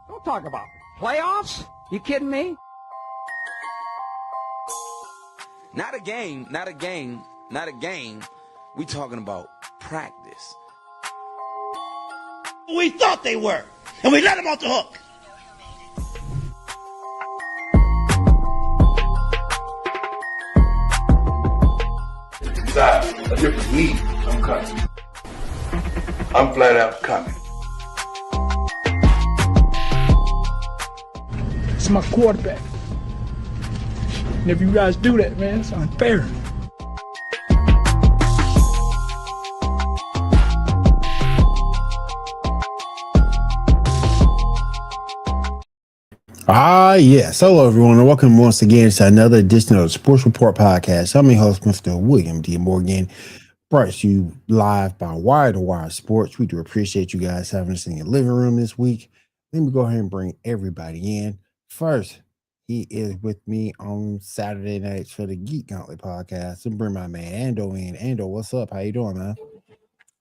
Don't talk about playoffs. You kidding me? Not a game. We talking about practice. We thought they were, and we let them off the hook. Inside a different league, I'm coming. I'm flat out coming. It's my quarterback. And if you guys do that, man, it's unfair. Yes. Hello, everyone, and welcome once again to another edition of the Sports Report Podcast. I'm your host, Mr. William D. Morgan. Brought to you live by Wire to Wire Sports. We do appreciate you guys having us in your living room this week. Let me go ahead and bring everybody in. First, he is with me on Saturday nights for the Geek Gauntlet podcast. And bring my man Ando in. Ando, what's up? How you doing, man?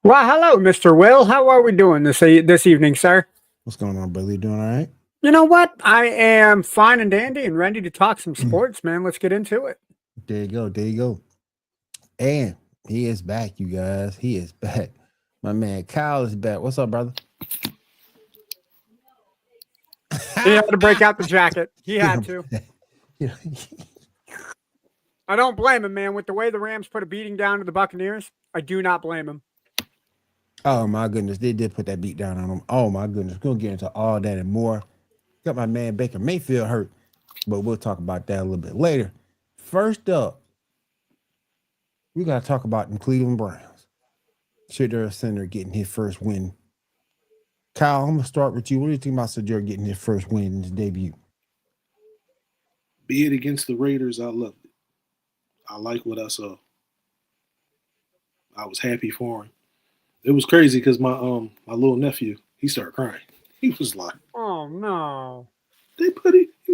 Well, hello, Mr. Will. How are we doing this evening, sir? What's going on, brother? You doing all right? You know what? I am fine and dandy and ready to talk some sports, man. Let's get into it. There you go. There you go. And he is back, you guys. He is back. My man Kyle is back. What's up, brother? He had to break out the jacket. He had to. I don't blame him, man. With the way the Rams put a beating down to the Buccaneers, I do not blame him. Oh, my goodness. They did put that beat down on him. Oh, my goodness. We'll get into all that and more. Got my man Baker Mayfield hurt, but we'll talk about that a little bit later. First up, we got to talk about the Cleveland Browns. Shedeur Sanders getting his first win. Kyle, I'm going to start with you. What do you think about Shedeur getting his first win in his debut? Be it against the Raiders, I loved it. I like what I saw. I was happy for him. It was crazy because my little nephew, he started crying. He was like, "Oh no!" He's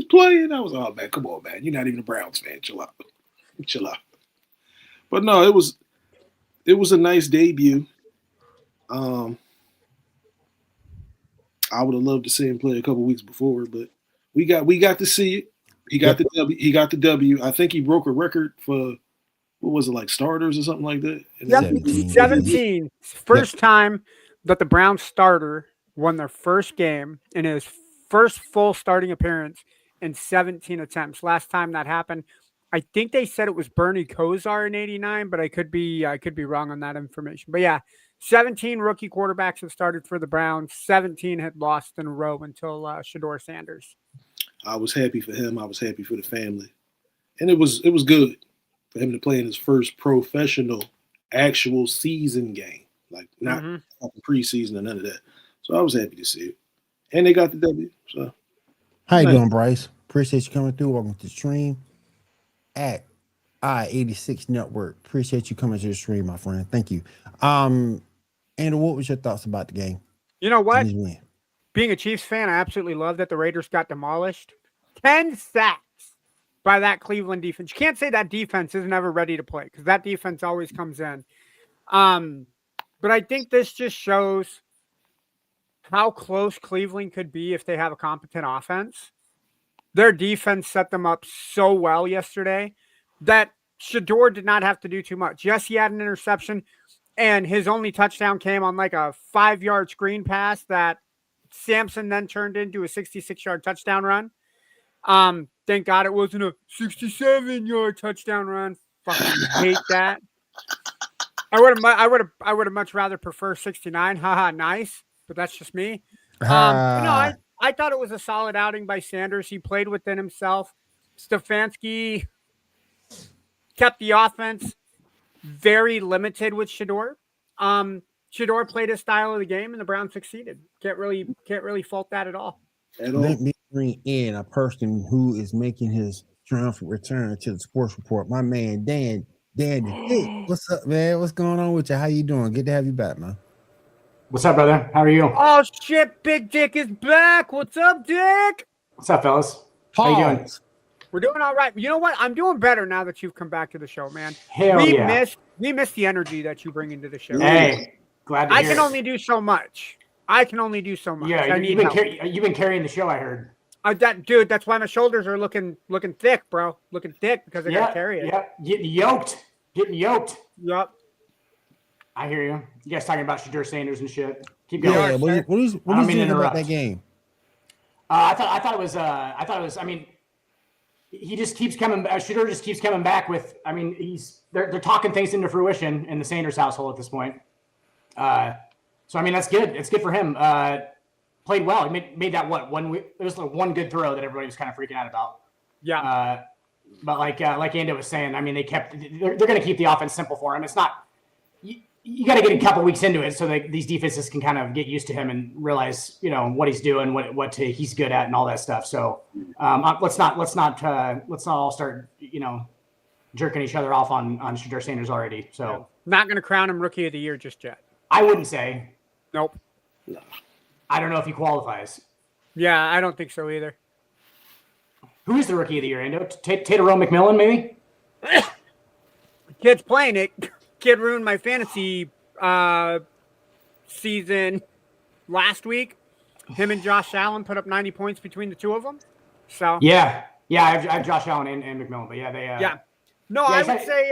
playing. I was, "Oh man, come on, man! You're not even a Browns fan. Chill out, chill out." But no, it was a nice debut. I would have loved to see him play a couple weeks before, but we got to see it. He got the W. He got the W. I think he broke a record for what was it, like starters or something like that? 17. First time that the Browns starter won their first game in his first full starting appearance in 17 attempts. Last time that happened, I think they said it was Bernie Kosar in '89, but I could be wrong on that information. But yeah, 17 rookie quarterbacks have started for the Browns. 17 had lost in a row until Shedeur Sanders. I was happy for him. I was happy for the family, and it was good for him to play in his first professional actual season game, like not preseason or none of that. So I was happy to see it. And they got the W. So how you doing, Bryce? Appreciate you coming through. Welcome to the stream at I-86 Network. Appreciate you coming to the stream, my friend. Thank you. And what was your thoughts about the game? You know what? Being a Chiefs fan, I absolutely love that the Raiders got demolished. 10 sacks by that Cleveland defense. You can't say that defense isn't ever ready to play because that defense always comes in. But I think this just shows how close Cleveland could be if they have a competent offense. Their defense set them up so well yesterday that Shedeur did not have to do too much. Yes, he had an interception, and his only touchdown came on like a 5-yard screen pass that Sampson then turned into a 66-yard touchdown run. Thank God it wasn't a 67-yard touchdown run. Fucking hate that. I would have much rather prefer 69. Haha, nice. But that's just me. I thought it was a solid outing by Sanders. He played within himself. Stefanski kept the offense very limited with Shedeur. Shedeur played his style of the game, and the Browns succeeded. Can't really fault that at all. Let me bring in a person who is making his triumphant return to the Sports Report. My man, Dan. Hey, what's up, man? What's going on with you? How you doing? Good to have you back, man. What's up, brother? How are you? Oh, shit, Big Dick is back. What's up, Dick? What's up, fellas? How you doing? We're doing all right. You know what? I'm doing better now that you've come back to the show, man. We miss the energy that you bring into the show. Hey, glad to hear I can only do so much. Yeah, you've been carrying the show, I heard. Dude, that's why my shoulders are looking thick, bro. Looking thick because I gotta carry it. Yeah, getting yoked. Yep. I hear you. You guys talking about Shedeur Sanders and shit. Keep going. Yeah, what is about that game? I thought it was. I mean, he just keeps coming. Shedeur just keeps coming back with. I mean, they're talking things into fruition in the Sanders household at this point. So I mean, that's good. It's good for him. Played well. He made that it was like one good throw that everybody was kind of freaking out about. Yeah. But like Ando was saying, I mean, they're going to keep the offense simple for him. It's not. You got to get a couple weeks into it so that these defenses can kind of get used to him and realize, what he's doing, what he's good at, and all that stuff. So let's not all start, jerking each other off on Shedeur Sanders already. So not going to crown him Rookie of the Year just yet. I wouldn't say. Nope. No. I don't know if he qualifies. Yeah, I don't think so either. Who is the Rookie of the Year, Ando? Tyrone McMillan, maybe? Kid's playing it. Kid ruined my fantasy season last week. Him and Josh Allen put up 90 points between the two of them. So yeah, I have Josh Allen and McMillan, but yeah, they I would say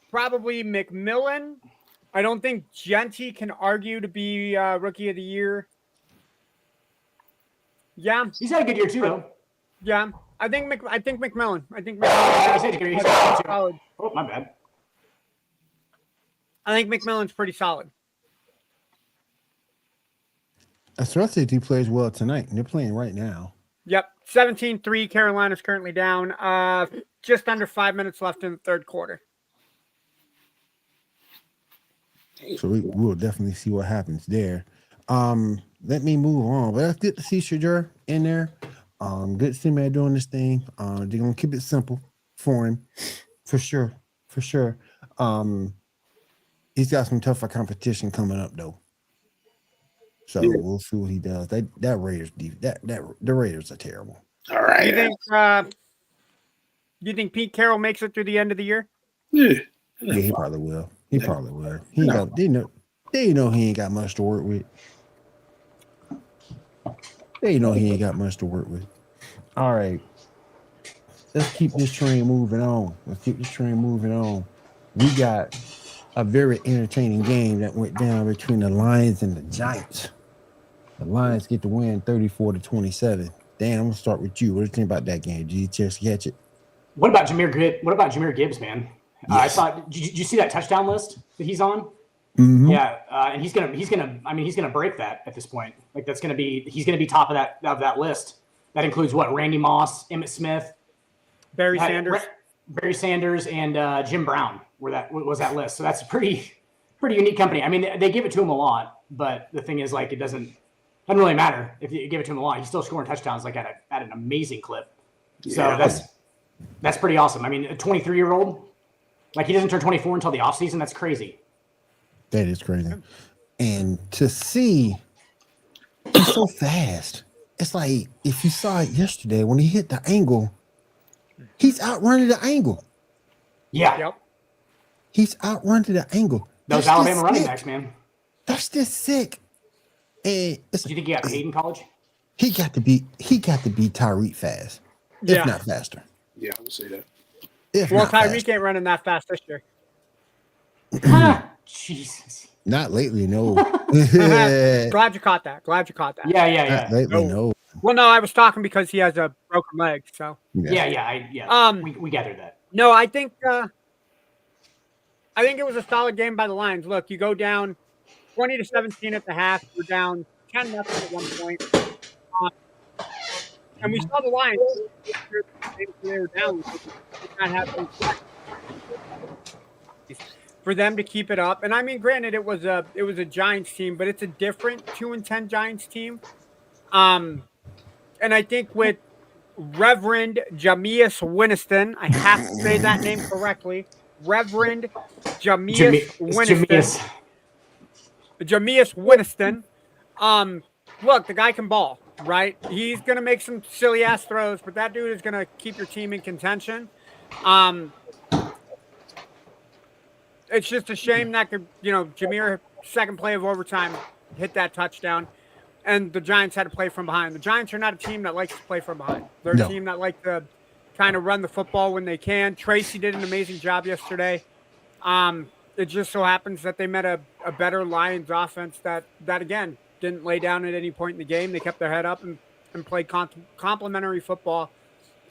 probably McMillan. I don't think Genty can argue to be Rookie of the Year. Yeah, he's had a good year too, though. Yeah, I think McMillan. He's solid. Oh, my bad. I think McMillan's pretty solid. Especially if he plays well tonight, and they're playing right now. Yep, 17-3. Carolina's currently down. Just under 5 minutes left in the third quarter. So we'll definitely see what happens there. Let me move on. But that's good to see Shedeur in there. Good to see man doing this thing. They're gonna keep it simple for him, for sure. He's got some tougher competition coming up though. So we'll see what he does. That Raiders the Raiders are terrible. All right. You think Pete Carroll makes it through the end of the year? Yeah, he probably will. They know he ain't got much to work with. All right. Let's keep this train moving on. We got a very entertaining game that went down between the Lions and the Giants. The Lions get to win 34-27. Dan, I'm gonna start with you. What do you think about that game? Did you just catch it? What about Jahmyr Gibbs, man? Yes. Did you see that touchdown list that he's on? Mm-hmm. Yeah, and he's gonna break that at this point. Like he's gonna be top of that list. That includes Randy Moss, Emmitt Smith, Barry Sanders, and Jim Brown. Was that list? So that's a pretty unique company. I mean, they give it to him a lot, but the thing is, like, it doesn't really matter if you give it to him a lot. He's still scoring touchdowns like at an amazing clip. So that's pretty awesome. I mean, a 23-year-old. Like, he doesn't turn 24 until the offseason. That's crazy. That is crazy. And to see, he's so fast. It's like, if you saw it yesterday when he hit the angle, he's outrunning the angle. Yeah. Yep. He's outrunning the angle. Those Alabama running backs, man. That's just sick. And do you think he got paid in college? He got to be Tyreek fast. If not faster. Yeah, I would say that. Tyreek ain't running that fast this year. Jesus. Not lately, no. Glad you caught that. Yeah. Not lately, no. Well, no, I was talking because he has a broken leg. So yeah. We gathered that. No, I think I think it was a solid game by the Lions. Look, you go down 20-17 at the half. You're down 10-0 at one point. And we saw the Lions. They were down. Not have for them to keep it up. And I mean, granted, it was a Giants team, but it's a different 2-10 Giants team. And I think with Reverend Jameis Winston, I have to say that name correctly. Reverend Jameis Winston. Jameis Winston. Look, the guy can ball, right? He's gonna make some silly ass throws, but that dude is gonna keep your team in contention. It's just a shame that Jameer, second play of overtime, hit that touchdown, and the Giants had to play from behind. The Giants are not a team that likes to play from behind. They're a team that like to kind of run the football when they can. Tracy did an amazing job yesterday. It just so happens that they met a better Lions offense that again didn't lay down at any point in the game. They kept their head up and played complimentary football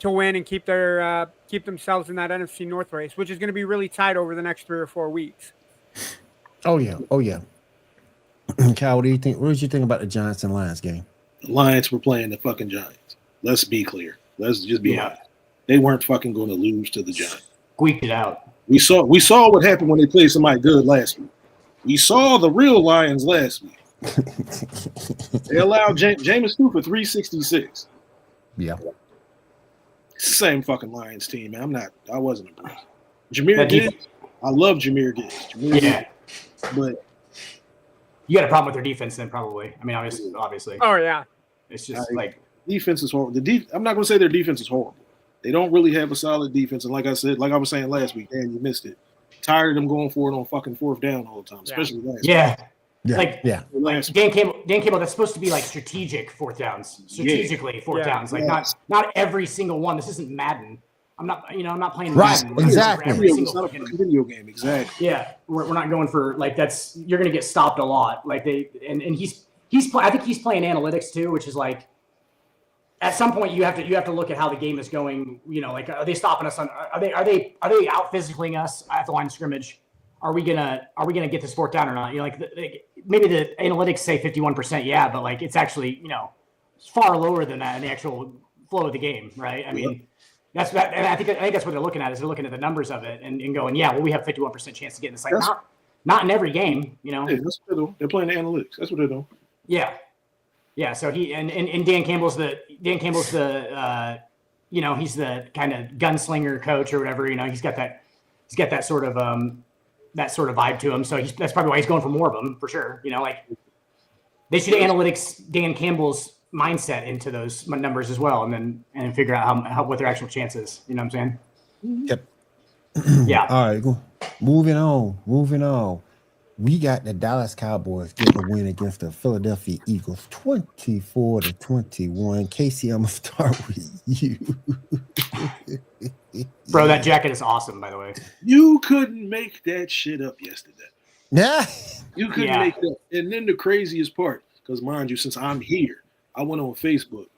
to win and keep themselves in that NFC North race, which is going to be really tight over the next 3 or 4 weeks. Oh yeah. Kyle, what do you think? What did you think about the Giants and Lions game? The Lions were playing the fucking Giants. Let's be clear. Let's just be honest. They weren't fucking going to lose to the Giants. Squeaked it out. We saw what happened when they played somebody good last week. We saw the real Lions last week. They allowed Jameis for 366. Yeah. It's the same fucking Lions team, man. I wasn't impressed. Jameer Gibbs. I love Jameer Gibbs. But you got a problem with their defense then, probably. I mean, obviously. Oh, yeah. It's just like defense is horrible. I'm not going to say their defense is horrible. They don't really have a solid defense. And like I was saying last week, Dan, you missed it. Tired of them going for it on fucking fourth down all the time, especially last week. Like Dan Campbell, that's supposed to be like strategic fourth downs. Fourth downs. Like not every single one. This isn't Madden. I'm not playing Madden. Right, exactly. It's not a video game, exactly. Yeah, we're not going for like you're gonna get stopped a lot. Like and he's I think he's playing analytics too, which is like at some point you have to look at how the game is going. Like are they stopping us on? Are they out physicaling us at the line of scrimmage? Are we gonna get this fourth down or not? Maybe the analytics say 51%, yeah, but like it's actually far lower than that in the actual flow of the game, right? I mean, that's that. And I think that's what they're looking at is they're looking at the numbers of it and going, yeah, well, we have 51% chance to get in this. Like not in every game, Yeah, that's what they're doing. They're playing the analytics. That's what they're doing. Yeah. So he and Dan Campbell's the he's the kind of gunslinger coach or whatever. He's got that sort of vibe to him. So that's probably why he's going for more of them for sure. Like they should analytics Dan Campbell's mindset into those numbers as well, and figure out how what their actual chance is. You know what I'm saying? Yep. Yeah. All right. Moving on. We got the Dallas Cowboys getting a win against the Philadelphia Eagles, 24-21. Casey, I'm gonna start with you. Bro, that jacket is awesome, by the way. You couldn't make that shit up yesterday. Yeah. You couldn't make that. And then the craziest part, because mind you, since I'm here, I went on Facebook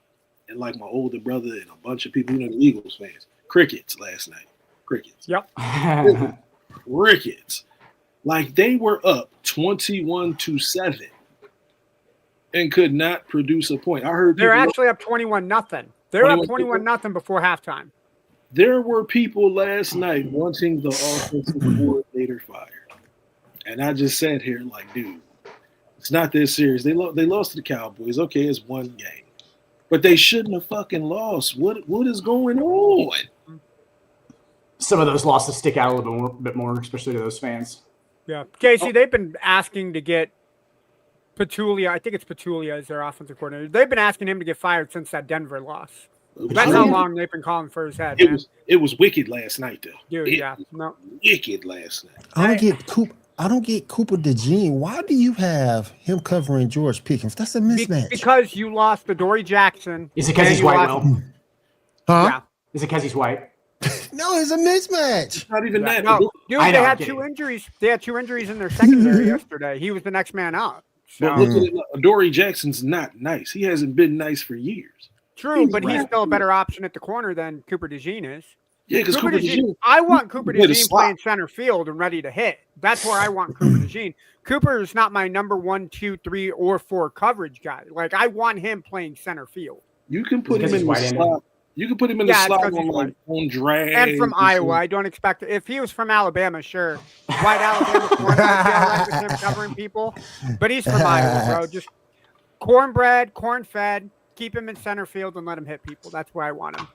and like my older brother and a bunch of people, the Eagles fans, crickets last night. Crickets. Yep. Crickets. Like they were up 21-7 and could not produce a point. I heard they're actually up 21-0. They're up 21-0 before halftime. There were people last night wanting the offensive coordinator fired. And I just sat here like, dude, it's not this serious. They lost to the Cowboys. Okay, it's one game. But they shouldn't have fucking lost. What is going on? Some of those losses stick out a little bit more, especially to those fans. Yeah. Casey, they've been asking to get Petulia. I think it's Petulia as their offensive coordinator. They've been asking him to get fired since that Denver loss. That's how long they've been calling for his head. It was wicked last night, though. Dude, Wicked last night. I don't get Cooper DeJean. Why do you have him covering George Pickens? That's a mismatch. Because you lost the Dory Jackson. Is it because he's white, Will? Huh? Yeah. Is it because he's white? No, it's a mismatch. It's not even that. No, dude, they had two injuries. They had 2 injuries in their secondary yesterday. He was the next man out. So. But look at it. Dory Jackson's not nice. He hasn't been nice for years. True, but he's still a better option at the corner than Cooper DeJean is. Yeah, because Cooper DeJean. I want Cooper DeJean playing center field and ready to hit. That's where I want Cooper DeJean. Cooper is not my number 1, 2, 3, or 4 coverage guy. Like, I want him playing center field. You can put him in the slot. You can put him in the slot on drag. And from Iowa, I don't expect it. If he was from Alabama, sure. White Alabama corner, I feel like with him covering people. But he's from Iowa, bro. Just cornbread, corn-fed, keep him in center field and let him hit people. That's where I want him.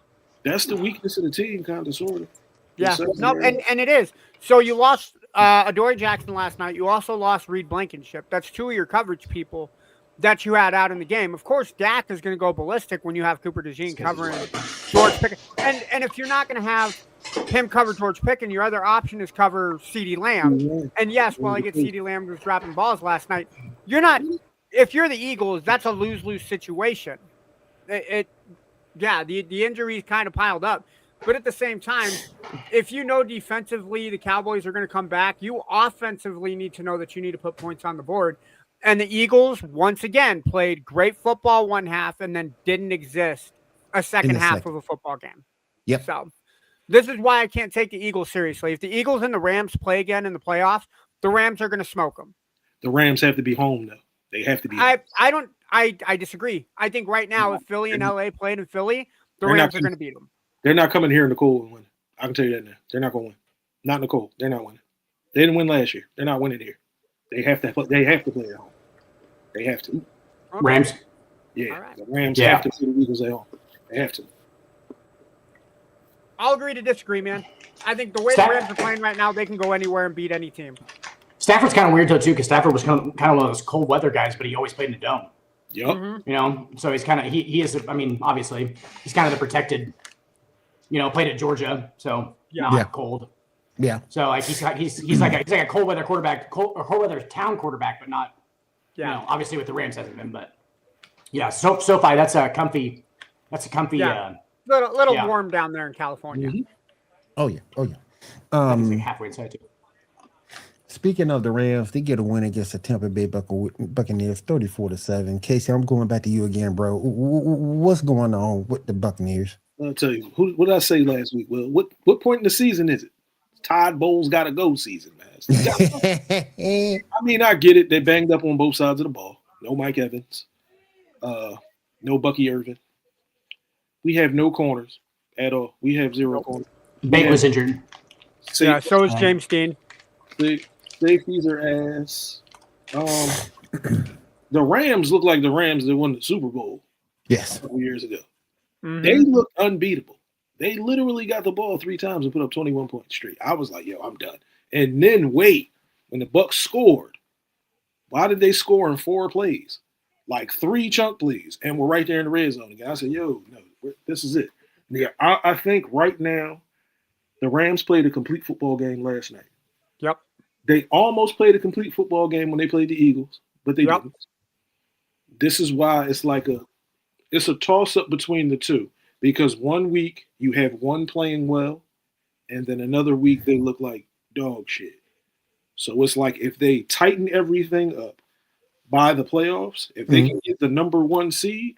That's the weakness of the team, kind of, sort of. Yeah, no, and it is. So you lost Adoree Jackson last night. You also lost Reed Blankenship. That's 2 of your coverage people that you had out in the game. Of course, Dak is going to go ballistic when you have Cooper DeJean covering George Pickens. And if you're not going to have him cover George Pickens, your other option is cover CeeDee Lamb. And yes, while I get CeeDee Lamb was dropping balls last night, you're not – if you're the Eagles, that's a lose-lose situation. The injuries kind of piled up. But at the same time, if you know defensively the Cowboys are going to come back, you offensively need to know that you need to put points on the board. And the Eagles, once again, played great football one half and then didn't exist a second half of a football game. Yep. So this is why I can't take the Eagles seriously. If the Eagles and the Rams play again in the playoffs, the Rams are going to smoke them. The Rams have to be home, though. They have to be home. I disagree. I think right now, if Philly and LA played in Philly, the Rams are going to beat them. They're not coming here in the cold and winning. I can tell you that now. They're not going to win. Not in the cold. They're not winning. They didn't win last year. They're not winning here. They have to play at home. They have to. Okay. Rams? Yeah. Right. The Rams have to play the Eagles at home. They have to. I'll agree to disagree, man. I think the way the Rams are playing right now, they can go anywhere and beat any team. Stafford's kind of weird, though, too, because Stafford was kind of one of those cold weather guys, but he always played in the dome. Yep. Mm-hmm. You know, so he's kind of he is. I mean, obviously, he's kind of the protected. You know, played at Georgia, so not cold. Yeah. So like he's like a cold weather quarterback, cold weather town quarterback, but not. You know, obviously with the Rams hasn't been, but yeah. SoFi, that's a comfy. Little warm down there in California. Mm-hmm. Oh yeah. Like halfway inside too. Speaking of the Rams, they get a win against the Tampa Bay Buccaneers, 34-7. Casey, I'm going back to you again, bro. What's going on with the Buccaneers? I'll tell you. What did I say last week? Well, what point in the season is it? Todd Bowles got to go season, man. I mean, I get it. They banged up on both sides of the ball. No Mike Evans. No Bucky Irvin. We have no corners at all. We have 0 corners. Bate was injured. So is James Dean. Safeties are ass. The Rams look like the Rams that won the Super Bowl. Yes. A couple years ago. Mm-hmm. They look unbeatable. They literally got the ball 3 times and put up 21 points straight. I was like, yo, I'm done. And then wait, when the Bucs scored, why did they score in 4 plays? Like 3 chunk plays, and we're right there in the red zone again. I said, yo, no, this is it. Yeah, I think right now the Rams played a complete football game last night. Yep. They almost played a complete football game when they played the Eagles, but they didn't. This is why it's a toss-up between the two, because one week you have one playing well, and then another week they look like dog shit. So it's like if they tighten everything up by the playoffs, if they can get the number 1 seed,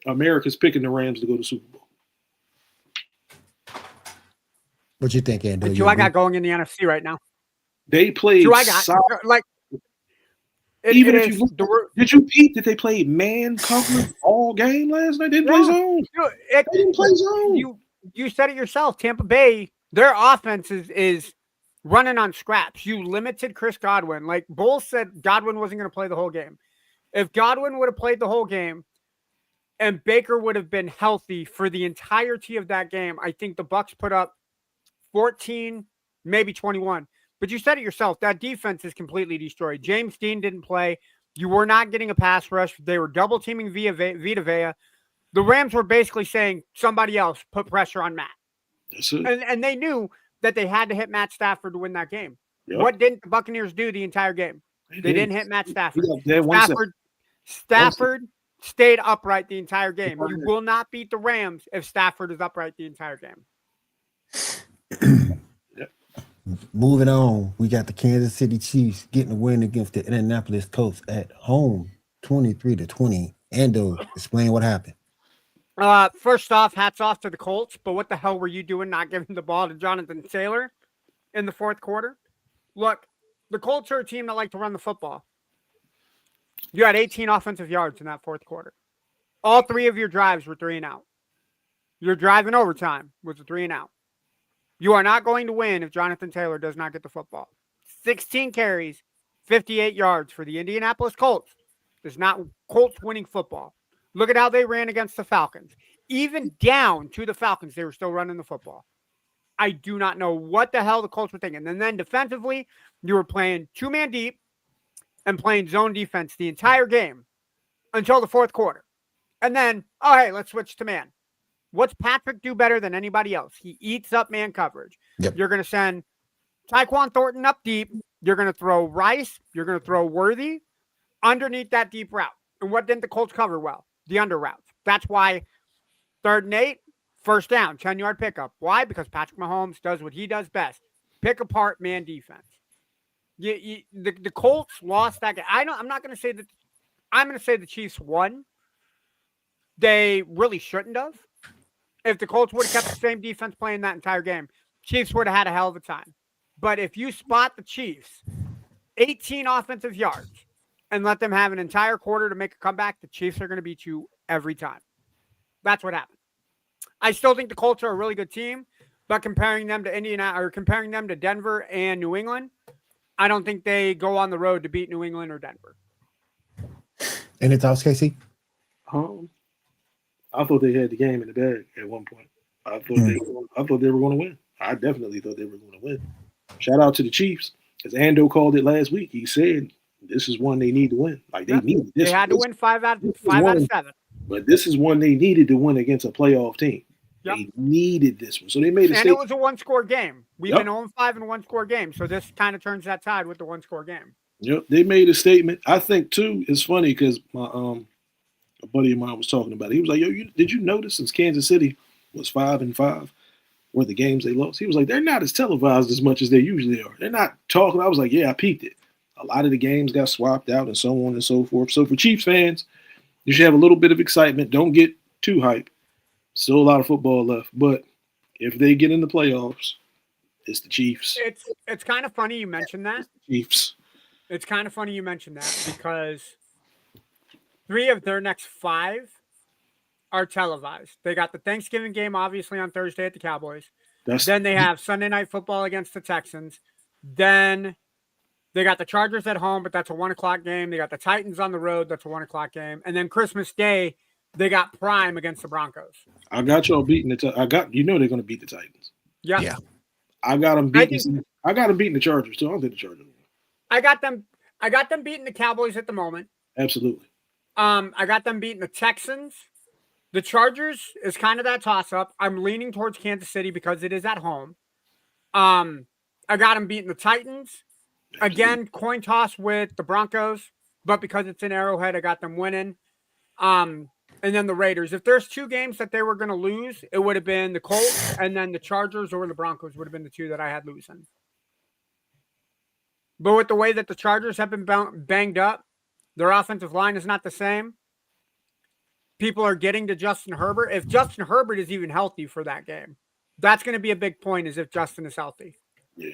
America's picking the Rams to go to Super Bowl. What you think, Andrew? What I got going in the NFC right now? They played did you peep that they played man coverage all game last night? They didn't play zone. They didn't play zone. You said it yourself. Tampa Bay, their offense is running on scraps. You limited Chris Godwin. Like Bull said, Godwin wasn't going to play the whole game. If Godwin would have played the whole game and Baker would have been healthy for the entirety of that game, I think the Bucs put up 14, maybe 21. But you said it yourself. That defense is completely destroyed. James Dean didn't play. You were not getting a pass rush. They were double teaming Vita Vea. The Rams were basically saying somebody else put pressure on Matt. And they knew that they had to hit Matt Stafford to win that game. Yep. What didn't the Buccaneers do the entire game? They didn't hit Matt Stafford. Stafford stayed upright the entire game. You will not beat the Rams if Stafford is upright the entire game. Moving on, we got the Kansas City Chiefs getting a win against the Indianapolis Colts at home, 23-20. Ando, explain what happened. First off, hats off to the Colts, but what the hell were you doing not giving the ball to Jonathan Taylor in the fourth quarter? Look, the Colts are a team that like to run the football. You had 18 offensive yards in that fourth quarter. All 3 of your drives were 3 and out. Your drive in overtime was a 3 and out. You are not going to win if Jonathan Taylor does not get the football. 16 carries, 58 yards for the Indianapolis Colts. Is not Colts winning football. Look at how they ran against the Falcons. Even down to the Falcons, they were still running the football. I do not know what the hell the Colts were thinking. And then defensively, you were playing 2-man deep and playing zone defense the entire game until the fourth quarter. And then, oh, hey, let's switch to man. What's Patrick do better than anybody else? He eats up man coverage. Yep. You're going to send Tyquan Thornton up deep. You're going to throw Rice. You're going to throw Worthy underneath that deep route. And what didn't the Colts cover well? The under routes. That's why 3rd and 8, first down, 10-yard pickup. Why? Because Patrick Mahomes does what he does best. Pick apart man defense. The Colts lost that game. I'm not going to say that. I'm going to say the Chiefs won. They really shouldn't have. If the Colts would have kept the same defense playing that entire game, Chiefs would have had a hell of a time. But if you spot the Chiefs 18 offensive yards and let them have an entire quarter to make a comeback, the Chiefs are going to beat you every time. That's what happened. I still think the Colts are a really good team, but comparing them to Denver and New England, I don't think they go on the road to beat New England or Denver. Any thoughts, Casey? I thought they had the game in the bag at one point. I thought they were going to win. I definitely thought they were going to win. Shout out to the Chiefs. As Ando called it last week, he said this is one they need to win. Like they needed this. They had to win 5 out of 7. But this is one they needed to win against a playoff team. Yep. They needed this one. So they made a statement. And it was a 1-score game. We've been 0-5 in 1-score games. So this kind of turns that tide with the 1-score game. Yep. They made a statement. I think, too, it's funny because my a buddy of mine was talking about it. He was like, yo, did you notice since Kansas City was 5-5 were the games they lost? He was like, they're not as televised as much as they usually are. They're not talking. I was like, yeah, I peeped it. A lot of the games got swapped out and so on and so forth. So for Chiefs fans, you should have a little bit of excitement. Don't get too hype. Still a lot of football left. But if they get in the playoffs, it's the Chiefs. It's kind of funny you mentioned that. Chiefs. It's kind of funny you mentioned that because 3 of their next 5 are televised. They got the Thanksgiving game, obviously, on Thursday at the Cowboys. Then they have Sunday Night Football against the Texans. Then they got the Chargers at home, but that's a 1:00 game. They got the Titans on the road. That's a 1:00 game. And then Christmas Day, they got Prime against the Broncos. I got y'all beating the they're going to beat the Titans. Yeah. I got them beating. I got them beating the Chargers too. I don't think the Chargers. I got them beating the Cowboys at the moment. Absolutely. I got them beating the Texans. The Chargers is kind of that toss-up. I'm leaning towards Kansas City because it is at home. I got them beating the Titans. Again, coin toss with the Broncos, but because it's in Arrowhead, I got them winning. And then the Raiders. If there's 2 games that they were going to lose, it would have been the Colts, and then the Chargers or the Broncos would have been the 2 that I had losing. But with the way that the Chargers have been banged up, their offensive line is not the same. People are getting to Justin Herbert. If Justin Herbert is even healthy for that game, that's going to be a big point is if Justin is healthy. Yeah.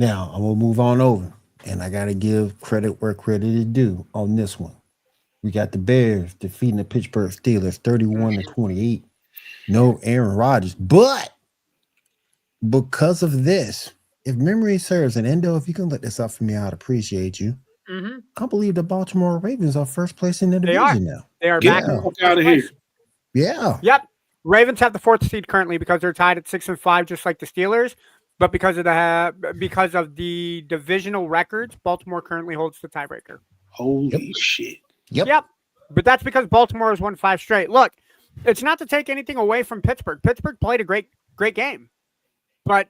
Now, I'm going to move on over, and I got to give credit where credit is due on this one. We got the Bears defeating the Pittsburgh Steelers 31-28. No Aaron Rodgers, but because of this, if memory serves, and Endo, if you can let this up for me, I'd appreciate you. Mm-hmm. I believe the Baltimore Ravens are first place in the division now. They are back out of here. Yeah. Yep. Ravens have the 4th seed currently because they're tied at 6-5, just like the Steelers. But because of the divisional records, Baltimore currently holds the tiebreaker. Holy shit. Yep. But that's because Baltimore has won 5 straight. Look, it's not to take anything away from Pittsburgh. Pittsburgh played a great game. But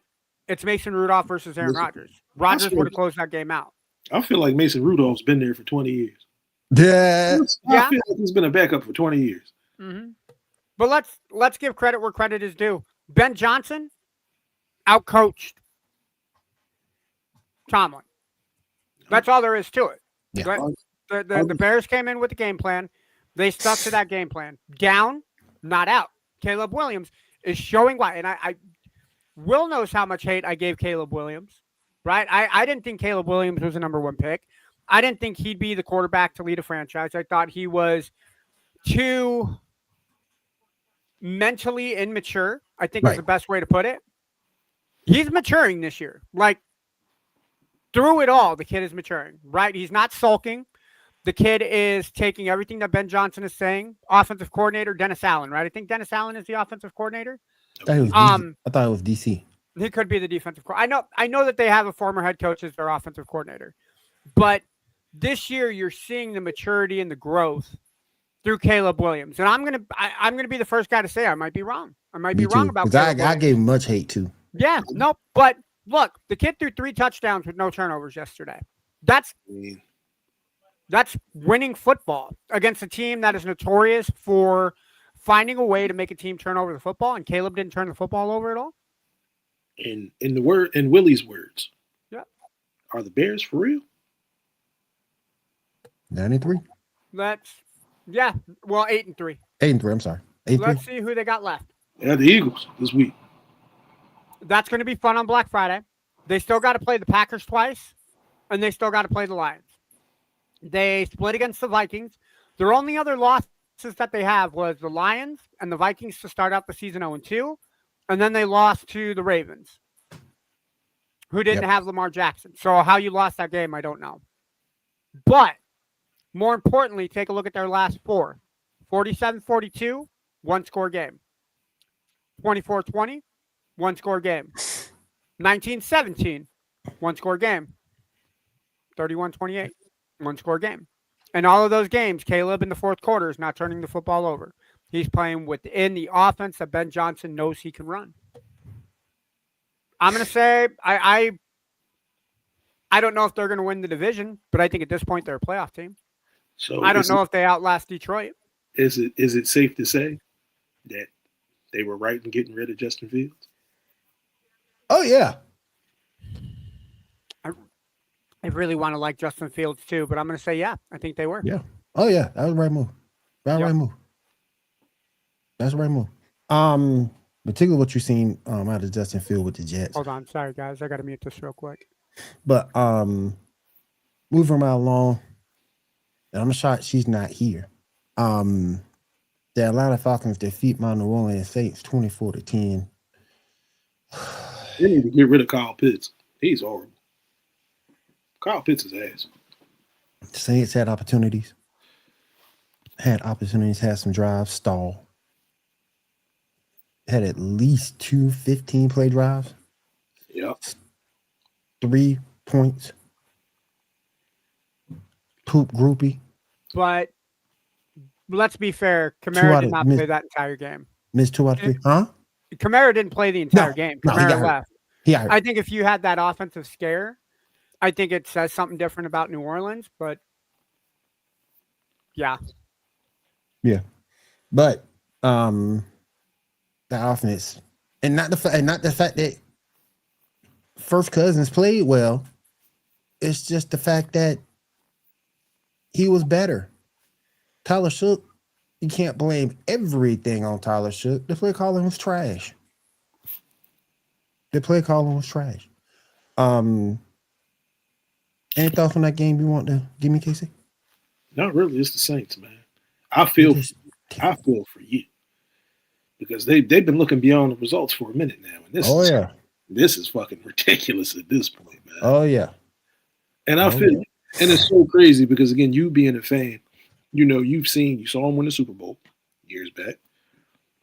it's Mason Rudolph versus Aaron Rodgers. Rodgers would have closed that game out. I feel like Mason Rudolph's been there for 20 years. Yeah. I feel like he's been a backup for 20 years. Mm-hmm. But let's give credit where credit is due. Ben Johnson outcoached Tomlin. That's all there is to it. Yeah. The Bears came in with the game plan. They stuck to that game plan. Down, not out. Caleb Williams is showing why. And I Will knows how much hate I gave Caleb Williams, right? I didn't think Caleb Williams was a number 1 pick. I didn't think he'd be the quarterback to lead a franchise. I thought he was too mentally immature, I think is the best way to put it. He's maturing this year. Like, through it all, the kid is maturing, right? He's not sulking. The kid is taking everything that Ben Johnson is saying. Offensive coordinator, Dennis Allen, right? I think Dennis Allen is the offensive coordinator. I thought it was DC. He could be the defensive coordinator. I know that they have a former head coach as their offensive coordinator. But this year, you're seeing the maturity and the growth through Caleb Williams. And I'm gonna be the first guy to say I might be wrong. I might be wrong about Caleb I gave him much hate too. Yeah, no, but look, the kid threw 3 touchdowns with no turnovers yesterday. That's winning football against a team that is notorious for finding a way to make a team turn over the football, and Caleb didn't turn the football over at all. In Willie's words, yeah, are the Bears for real? 93. Well, 8-3. 8-3. I'm sorry. 8-3. Let's see who they got left. They have the Eagles this week. That's going to be fun on Black Friday. They still got to play the Packers twice, and they still got to play the Lions. They split against the Vikings. Their only other losses that they have was the Lions and the Vikings to start out the season 0-2, and then they lost to the Ravens, who didn't have Lamar Jackson. So how you lost that game, I don't know. But more importantly, take a look at their last 4. 47-42, 1-score game. 24-20, 1-score game. 19-17, 1-score game. 31-28, 1-score game. And all of those games, Caleb in the fourth quarter is not turning the football over. He's playing within the offense that Ben Johnson knows he can run. I'm going to say I don't know if they're going to win the division, but I think at this point they're a playoff team. So I don't know if they outlast Detroit. Is it safe to say that they were right in getting rid of Justin Fields? Oh yeah. I really want to like Justin Fields too, but I'm going to say yeah. I think they were. Yeah. Oh yeah, that was the right move. Right move. That's the right move. Particularly what you've seen out of Justin Fields with the Jets. Hold on, sorry guys, I got to mute this real quick. But moving right along, and I'm shocked she's not here. The Atlanta Falcons defeat my New Orleans Saints 24-10. They need to get rid of Kyle Pitts. He's horrible. Kyle Pitts is ass. The Saints had opportunities. Had some drives, stall. Had at least 2 15-play drives. Yep. 3 points. Poop groupie. But let's be fair. Kamara did not play that entire game. Missed 2 out of 3. Huh? Kamara didn't play the entire game. Kamara left. I think if you had that offensive scare, I think it says something different about New Orleans. But yeah. Yeah. But the offense, and not the fact that First Cousins played well. It's just the fact that he was better. Tyler Shook, you can't blame everything on Tyler Shook. The play calling was trash. Any thoughts on that game you want to give me, Casey? Not really. It's the Saints, man. I feel for you because they've been looking beyond the results for a minute now, and this is fucking ridiculous at this point, man. Oh yeah, and I feel, and it's so crazy because again, you being a fan, you saw them win the Super Bowl years back.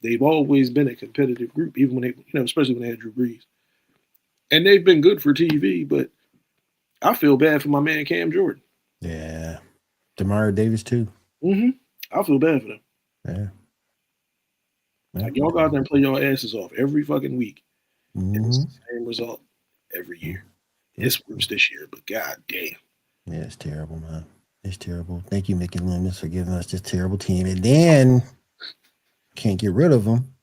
They've always been a competitive group, even when they, especially when they had Drew Brees, and they've been good for TV, but I feel bad for my man Cam Jordan. Yeah. Demario Davis too. Mm-hmm. I feel bad for them. Yeah. Like y'all go out there and play your asses off every fucking week. Mm-hmm. And it's the same result every year. It's worse this year, but god damn. Yeah, it's terrible, man. It's terrible. Thank you, Mickey Loomis, for giving us this terrible team. And then can't get rid of them.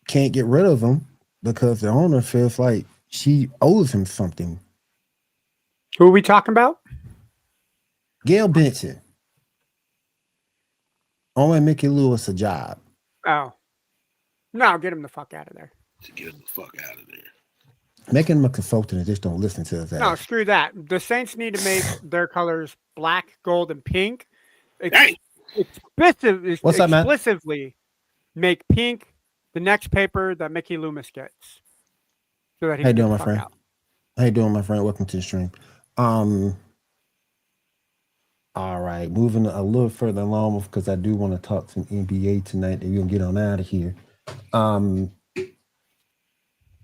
Can't get rid of them because the owner feels like she owes him something. Who are we talking about? Gail Benson. Only Mickey Lewis a job. Oh. No, get him the fuck out of there. Get him the fuck out of there. Making him a consultant and just don't listen to us. No, screw that. The Saints need to make their colors black, gold, and pink. What's up, man? Explicitly make pink the next paper that Mickey Loomis gets. So that he How you can doing, get my the friend? fuck out. How you doing, my friend? Welcome to the stream. All right, moving a little further along because I do want to talk some NBA tonight. Then we're gonna get on out of here.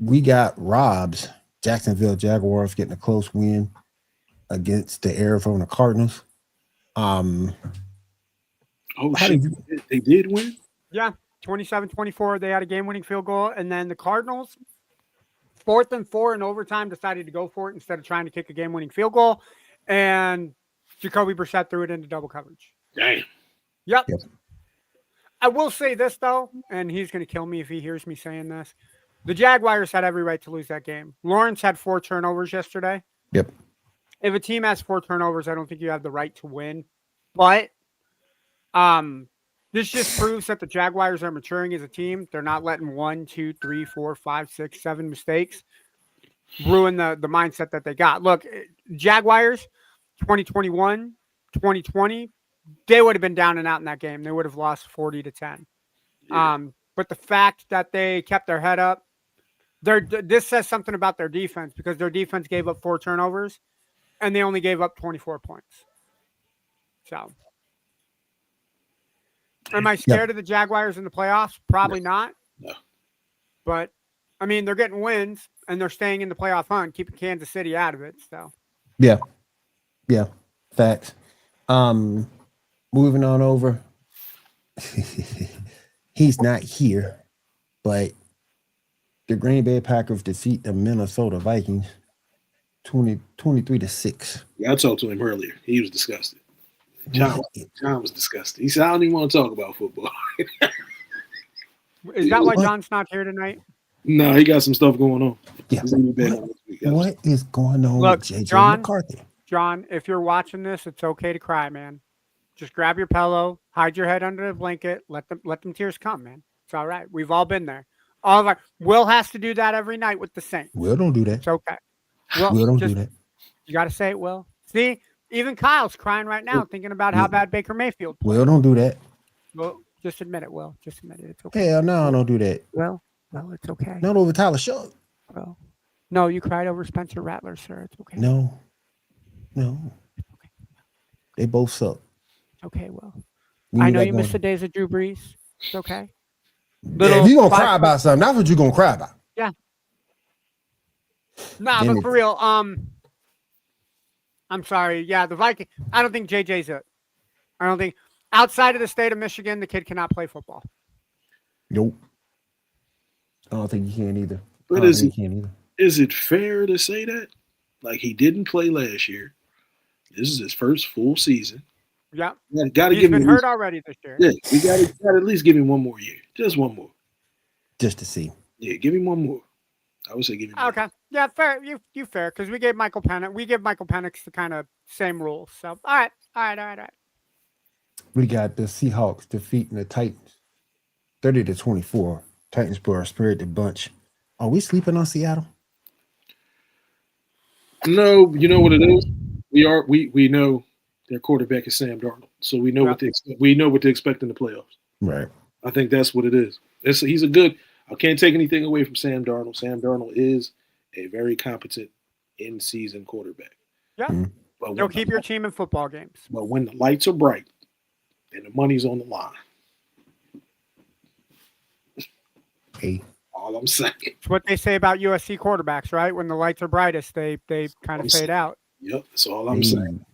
We got Rob's Jacksonville Jaguars getting a close win against the Arizona Cardinals. Oh shit! They did win? Yeah, 27-24. They had a game-winning field goal, and then the Cardinals, 4th and 4 in overtime, decided to go for it instead of trying to kick a game-winning field goal, and Jacoby Brissett threw it into double coverage. Damn. Yep. I will say this, though, and he's going to kill me if he hears me saying this. The Jaguars had every right to lose that game. Lawrence had 4 turnovers yesterday. Yep. If a team has 4 turnovers, I don't think you have the right to win. But this just proves that the Jaguars are maturing as a team. They're not letting 1, 2, 3, 4, 5, 6, 7 mistakes ruin the mindset that they got. Look, Jaguars, 2021, 2020, they would have been down and out in that game. They would have lost 40-10. Yeah. But the fact that they kept their head up, this says something about their defense because their defense gave up 4 turnovers and they only gave up 24 points. So, am I scared of the Jaguars in the playoffs? Probably not. No. But, I mean, they're getting wins and they're staying in the playoff hunt, keeping Kansas City out of it. So, yeah. Facts. Moving on over. He's not here, but the Green Bay Packers defeat the Minnesota Vikings 23-6. Yeah, I talked to him earlier. He was disgusted. John was disgusted. He said, I don't even want to talk about football. Is that why John's not here tonight? No, he got some stuff going on. Yeah. What is going on with JJ McCarthy? John, if you're watching this, it's okay to cry, man. Just grab your pillow, hide your head under the blanket, let them tears come, man. It's all right. We've all been there. All of our Will has to do that every night with the Saints. Will don't do that. It's okay. Will don't do that. You got to say it, Will. See, even Kyle's crying right now, thinking about how bad Baker Mayfield played. Will don't do that. Well, just admit it, Will. Just admit it. It's okay. Hell no, I don't do that. Well, it's okay. Not over Tyler Shuck. Well, no, you cried over Spencer Rattler, sir. It's okay. No. It's okay. They both suck. Okay, well, I know you missed the days of Drew Brees. It's okay. If you're going to cry about something, that's what you're going to cry about. Yeah. Nah, but for real, I'm sorry. Yeah, the Vikings, I don't think JJ's it. I don't think, outside of the state of Michigan, the kid cannot play football. Nope. I don't think he can either. But is it fair to say that? Like, he didn't play last year. This is his first full season. Yeah. He's been hurt already this year. Yeah, we got to at least give him one more year. Just one more. Just to see. Yeah, give him one more. I would say give him one. Okay. Yeah, fair. You fair, because we give Michael Penix the kind of same rules. So, all right. We got the Seahawks defeating the Titans 30-24. Titans were a spirited bunch. Are we sleeping on Seattle? No, you know what it is? We know their quarterback is Sam Darnold, so we know what to expect in the playoffs. Right. I think that's what it is. He's a good. I can't take anything away from Sam Darnold. Sam Darnold is a very competent in-season quarterback. Yeah. Mm-hmm. He'll keep your team in football games. But when the lights are bright and the money's on the line, hey, all I'm saying. It's what they say about USC quarterbacks, right? When the lights are brightest, they kind of fade out. Yep, that's all I'm saying.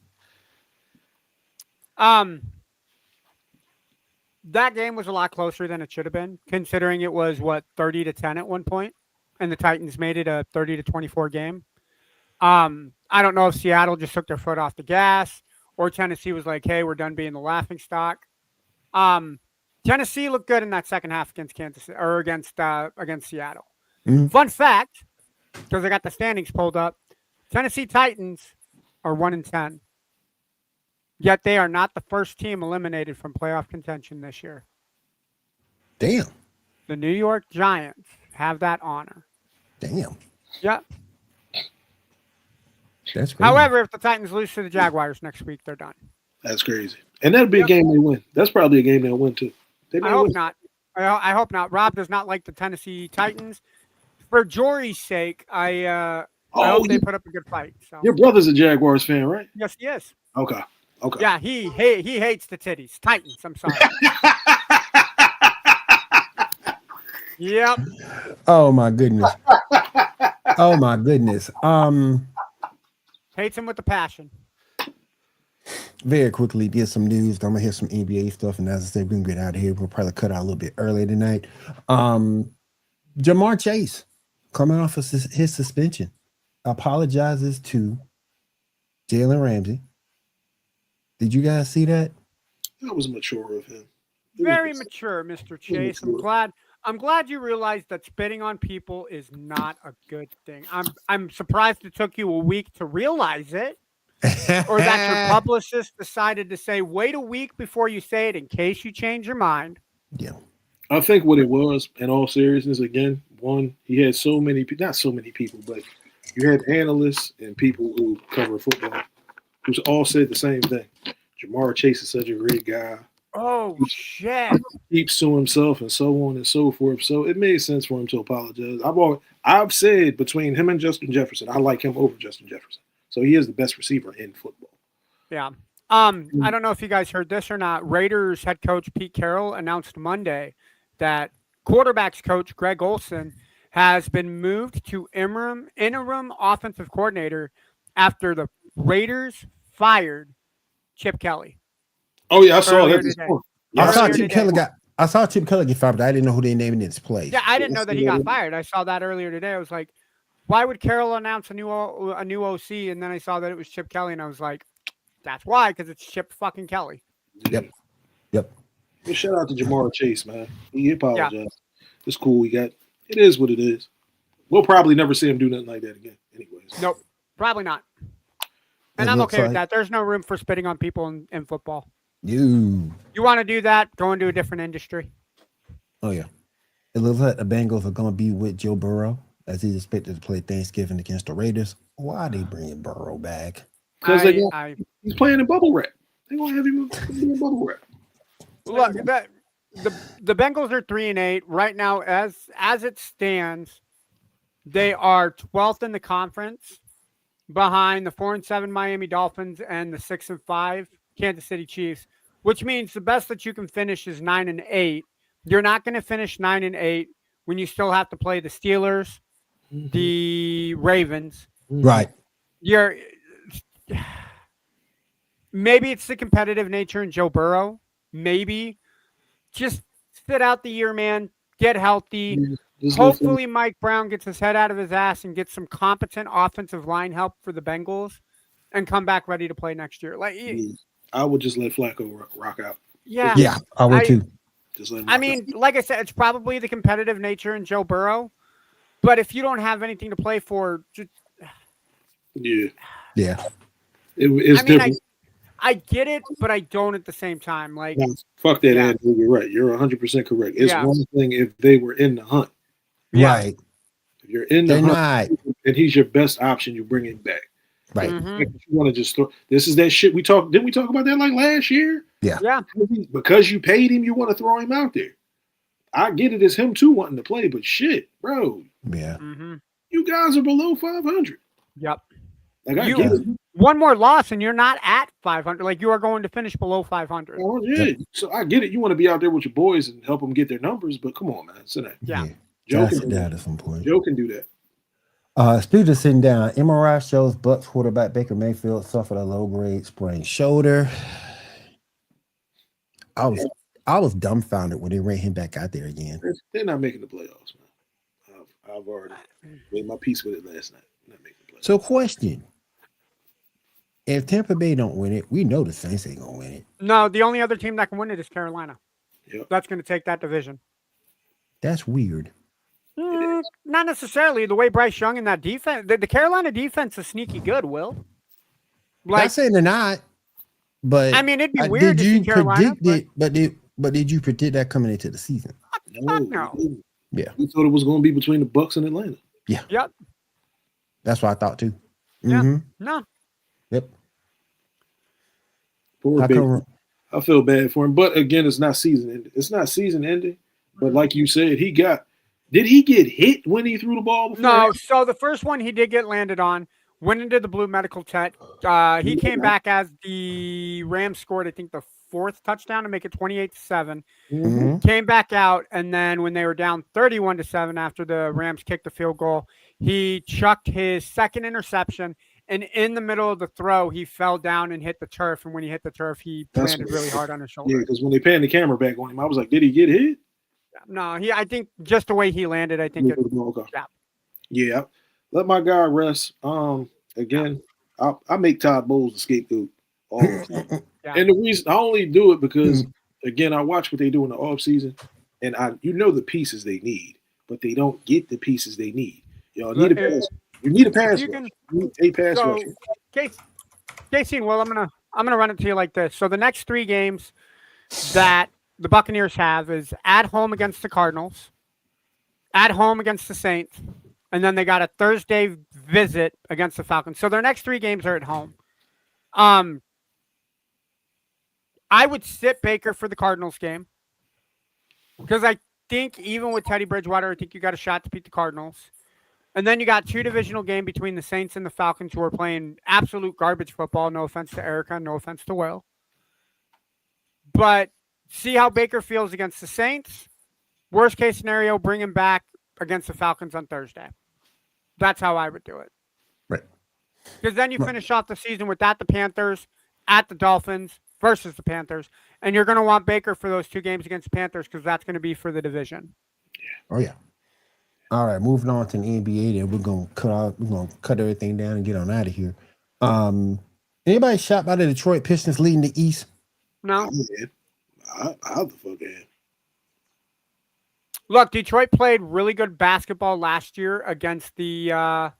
That game was a lot closer than it should have been, considering it was 30-10 at one point, and the Titans made it a 30-24 game. I don't know if Seattle just took their foot off the gas, or Tennessee was like, "Hey, we're done being the laughing stock." Tennessee looked good in that second half against against Seattle. Mm-hmm. Fun fact, because I got the standings pulled up, Tennessee Titans are 1-10. Yet they are not the first team eliminated from playoff contention this year. Damn. The New York Giants have that honor. Damn. Yep. That's crazy. However, if the Titans lose to the Jaguars next week, they're done. That's crazy. And that'd be a game they win. That's probably a game they'll win too. I hope not. I hope not. Rob does not like the Tennessee Titans. For Jory's sake, I hope they put up a good fight. So. Your brother's a Jaguars fan, right? Yes, he is. Okay. Yeah, he hates the titties. Titans, I'm sorry. Yep. Oh my goodness. Oh my goodness. Hates him with a passion. Very quickly, get some news. I'm gonna hear some NBA stuff, and as I said, we're gonna get out of here. We'll probably cut out a little bit earlier tonight. Jamar Chase, coming off of his suspension, apologizes to Jalen Ramsey. Did you guys see that? That was mature of him. Very mature, Mr. Chase. I'm glad you realized that spitting on people is not a good thing. I'm surprised it took you a week to realize it. Or that your publicist decided to say, wait a week before you say it in case you change your mind. Yeah. I think what it was, in all seriousness, again, one, he had so many people, not so many people, but you had analysts and people who cover football who all said the same thing. Jamar Chase is such a great guy. Oh, shit. Keeps to himself and so on and so forth. So it made sense for him to apologize. I've said between him and Justin Jefferson, I like him over Justin Jefferson. So he is the best receiver in football. Yeah. I don't know if you guys heard this or not. Raiders head coach Pete Carroll announced Monday that quarterbacks coach Greg Olson has been moved to interim offensive coordinator after the Raiders fired Chip Kelly. Oh yeah, I saw that. I saw Chip Kelly get fired, but I didn't know who they named in his place. Yeah, I didn't know that he got fired. I saw that earlier today. I was like, why would Carroll announce a new OC? And then I saw that it was Chip Kelly, and I was like, that's why, because it's Chip fucking Kelly. Yep. Well, shout out to Jamar Chase, man. He apologized. Yeah. It's cool. It is what it is. We'll probably never see him do nothing like that again. Anyways. Nope. Probably not. And I'm okay with that. There's no room for spitting on people in football. You want to do that, go into a different industry. Oh, yeah. It looks like the Bengals are going to be with Joe Burrow as he's expected to play Thanksgiving against the Raiders. Why are they bringing Burrow back? Because he's playing in bubble wrap. They're going to have him in bubble wrap. Look, the Bengals are 3-8 right now. As it stands, they are 12th in the conference, behind the 4-7 Miami Dolphins and the 6-5 Kansas City Chiefs, which means the best that you can finish is 9-8. You're not going to finish 9-8 when you still have to play the Steelers, the Ravens. Right. Maybe it's the competitive nature in Joe Burrow. Maybe. Just sit out the year, man. Get healthy. Hopefully Mike Brown gets his head out of his ass and gets some competent offensive line help for the Bengals and come back ready to play next year. I would just let Flacco rock out. Yeah, I would too. Just let him out. Like I said, it's probably the competitive nature in Joe Burrow. But if you don't have anything to play for, just it's different. I get it, but I don't at the same time. Like, fuck that, Andrew. You're right. You're 100% correct. It's one thing if they were in the hunt. Right. If you're in the hunt and he's your best option, you bring him back. Right. You want to just throw. This is that shit we talked. Didn't we talk about that like last year? Yeah. Because you paid him, you want to throw him out there. I get it as him too wanting to play, but shit, bro. Yeah. You guys are below 500. Yep. Like I get it. One more loss and you're not at 500. Like you are going to finish below 500. Oh, yeah. So I get it. You want to be out there with your boys and help them get their numbers, but come on, man. Sit down. Yeah. Joe can sit down at some point. Joe can do that. Speaking of sitting down, MRI shows Bucks quarterback Baker Mayfield suffered a low-grade sprained shoulder. I was dumbfounded when they ran him back out there again. They're not making the playoffs, man. I've already made my peace with it last night. Not making the playoffs. So, question: if Tampa Bay don't win it, we know the Saints ain't gonna win it. No, the only other team that can win it is Carolina. Yep. That's going to take that division. That's weird. Not necessarily. The way Bryce Young and that defense, the Carolina defense is sneaky good, Will. Not saying they're not, But I mean, it'd be weird did to you see Carolina. predict it? But did you predict that coming into the season? No. Yeah. We thought it was going to be between the Bucks and Atlanta. Yeah. Yep. That's what I thought too. Yeah. Mm-hmm. No. Yep. Poor Baker. I feel bad for him, but again, it's not season ending. It's not season ending. But like you said, did he get hit when he threw the ball before? No. So the first one he did get landed on, went into the blue medical tent. He came back as the Rams scored, I think, the 4th touchdown to make it 28-7. Mm-hmm. Came back out, and then when they were down 31-7 after the Rams kicked the field goal, he chucked his second interception. And in the middle of the throw, he fell down and hit the turf. And when he hit the turf, he landed really hard on his shoulder. Yeah, because when they panned the camera back on him, I was like, did he get hit? No, I think just the way he landed, I think Yeah. Let my guy rest. Again, I make Todd Bowles the scapegoat all the time. And the reason I only do it because, again, I watch what they do in the offseason, and the pieces they need, but they don't get the pieces they need. Y'all need a pass. You need a pass rush. You need a pass rush. Casey and Will, I'm gonna run it to you like this. So the next 3 games that the Buccaneers have is at home against the Cardinals, at home against the Saints, and then they got a Thursday visit against the Falcons. So their next 3 games are at home. I would sit Baker for the Cardinals game because I think even with Teddy Bridgewater, I think you got a shot to beat the Cardinals. And then you got 2 divisional game between the Saints and the Falcons, who are playing absolute garbage football. No offense to Erica, no offense to Will. But see how Baker feels against the Saints. Worst case scenario, bring him back against the Falcons on Thursday. That's how I would do it. Right. Because then you finish off the season with the Panthers, at the Dolphins versus the Panthers. And you're going to want Baker for those 2 games against the Panthers because that's going to be for the division. Oh, yeah. All right, moving on to the NBA. Then we're gonna cut everything down and get on out of here. Anybody shocked by the Detroit Pistons leading the East? No. How the fuck am? Look, Detroit played really good basketball last year against the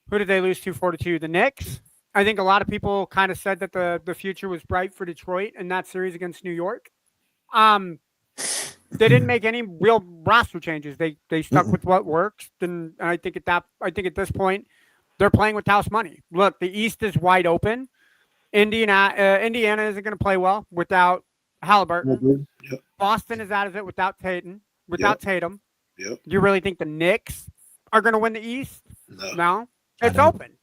who did they lose to 4-2? The Knicks. I think a lot of people kind of said that the future was bright for Detroit in that series against New York. They didn't make any real roster changes. They stuck with what works. And I think at this point, they're playing with house money. Look, the East is wide open. Indiana isn't going to play well without Halliburton. Yep. Boston is out of it without Tatum. Yep. Do you really think the Knicks are going to win the East? No. It's open.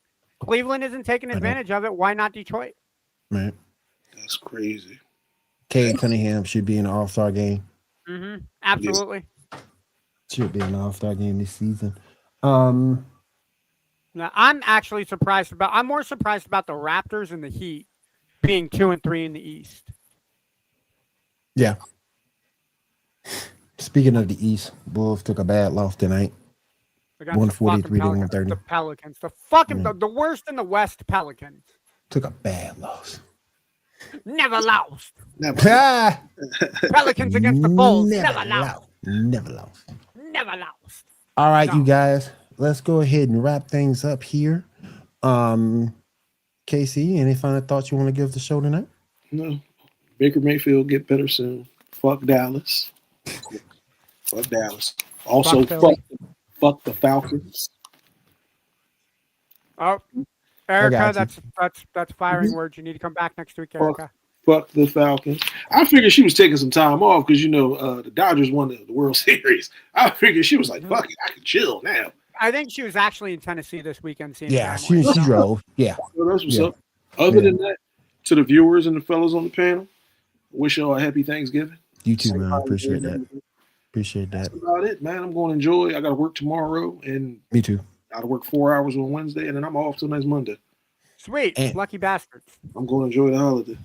Cleveland isn't taking advantage of it. Why not Detroit? Right. That's crazy. Cade Cunningham should be in the All-Star game. Mm-hmm. Absolutely. Should be an All-Star game this season. Now, I'm actually surprised about. I'm more surprised about the Raptors and the Heat being 2-3 in the East. Yeah. Speaking of the East, Bulls took a bad loss tonight. 143 to 130. The Pelicans, the worst in the West. Pelicans took a bad loss. Never lost. Pelicans against the Bulls. Never lost. All right, you guys. Let's go ahead and wrap things up here. KC, any final thoughts you want to give the show tonight? No. Baker Mayfield get better soon. Fuck Dallas. Fuck Dallas. Also, fuck the Falcons. Oh, Erica, that's firing words. You need to come back next week, Erica. Fuck the Falcons. I figured she was taking some time off because the Dodgers won the World Series. I figured she was like, "Fuck it, I can chill now." I think she was actually in Tennessee this weekend. Yeah, she drove. Yeah, well, that's what's up. Other than that, to the viewers and the fellas on the panel, wish y'all a happy Thanksgiving. You too, man. I appreciate that. That's about it, man. I'm going to enjoy. I got to work tomorrow, and me too. I got to work 4 hours on Wednesday, and then I'm off till next Monday. Sweet, lucky bastards. I'm going to enjoy the holiday.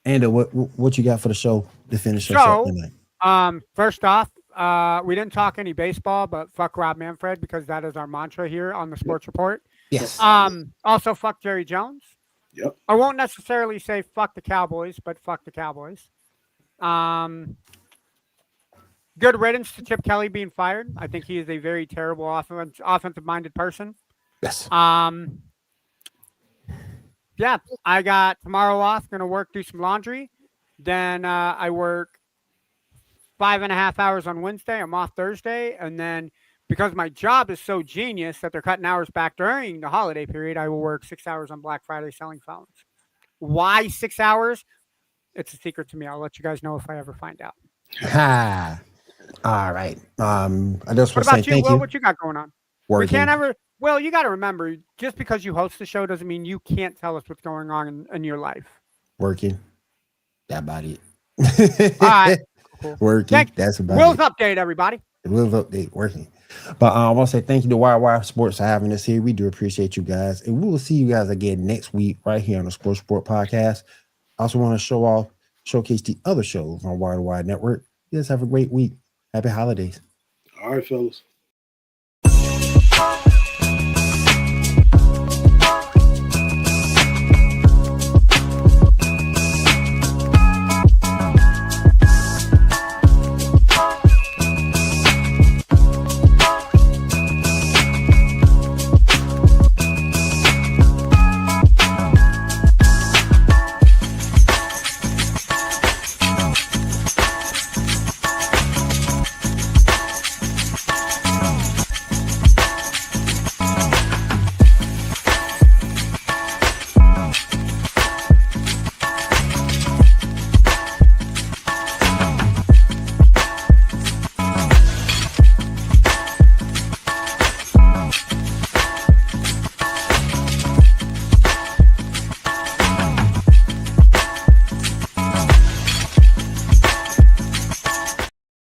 And what you got for the show to finish us up tonight? First off, we didn't talk any baseball, but fuck Rob Manfred because that is our mantra here on the Sports Report. Yes. Also, fuck Jerry Jones. Yep. I won't necessarily say fuck the Cowboys, but fuck the Cowboys. Good riddance to Chip Kelly being fired. I think he is a very terrible offensive-minded person. Yes. Yeah, I got tomorrow off. Going to work, do some laundry. Then I work 5.5 hours on Wednesday. I'm off Thursday. And then because my job is so genius that they're cutting hours back during the holiday period, I will work 6 hours on Black Friday selling phones. Why 6 hours? It's a secret to me. I'll let you guys know if I ever find out. Ha. All right. I just What want to say about you, thank Will? you. What you got going on? Working. We can't ever. Well, you got to remember, just because you host the show doesn't mean you can't tell us what's going on in your life. Working. That about it. All right. Cool. Working. Thanks. That's about Will's it. update, everybody. Will's update. Working. But I want to say thank you to Wire Sports for having us here. We do appreciate you guys. And we will see you guys again next week right here on the Sports Report Podcast. I also want to showcase the other shows on Wire Network. You guys have a great week. Happy holidays. All right, fellas.